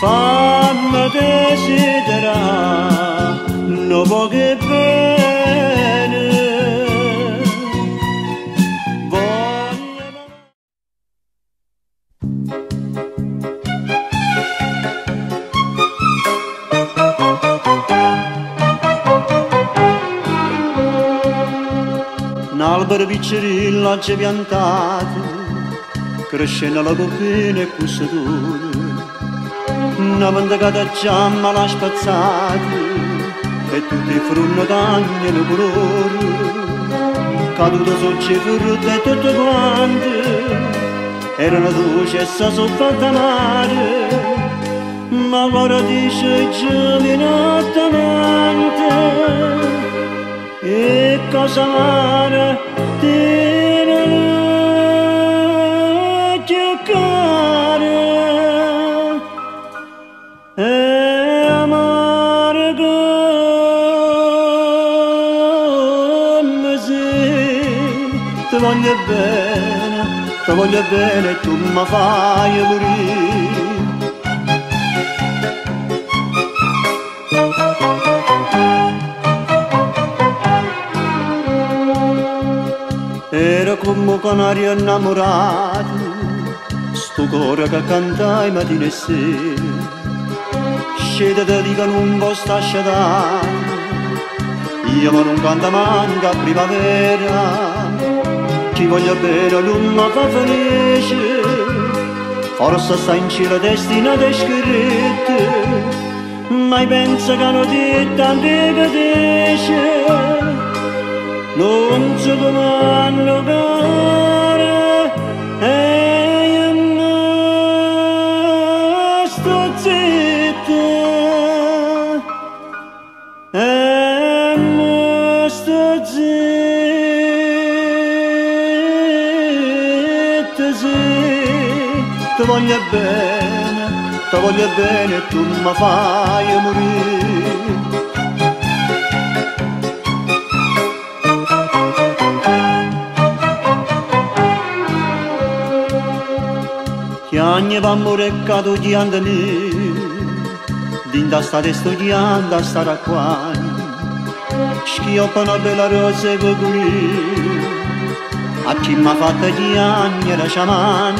fammi desiderare no poche bene. Un albero piccerino c'è piantato, cresce nella copina e cussatura. Una mandacata giamma l'ha spazzata e tutti i frunni d'agni e colore. Caduto sotto i frutti e tutto quanto era una dolcezza soffatta mare. Ma ora dice geminatamente e cosa amare tiene a cercare e amare come se ti voglio bene e tu mi fai morire. Era come un canario innamorato, sto cuore che cantai mattina e sera. Scende da lì che non può stare asciugato, io ma non canta manca a primavera. Chi voglio bene non mi fa felice, forse sta in cielo destinato e scritto, ma penso che non ti tante che dice. Non so domando care e io me sto zitta e me sto zitta, sì, ti voglio bene e tu mi fai morire. Che anni va morreccato studiando me, dinda state studiando a stare qua, schioppa una bella rosa e coccolì, a chi m'ha fatto gli anni era sciaman,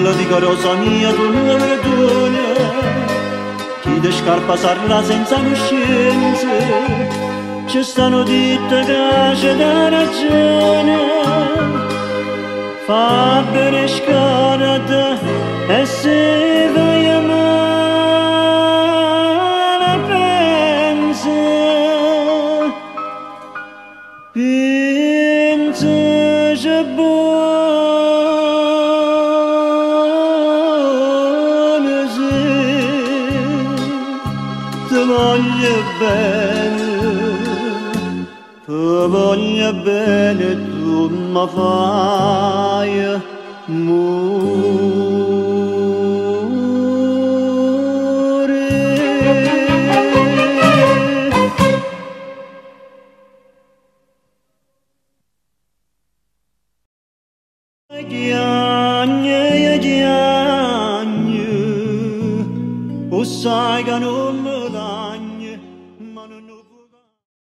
lo dico rosa mia tu non la perdona, chi ti scarpa sarà senza coscienza, ci stanno dite che c'è da ragione. Fa bene scarata e se vai a male pensa c'è buono, sì, ti voglio bene, tu mi fai morire. Sai che non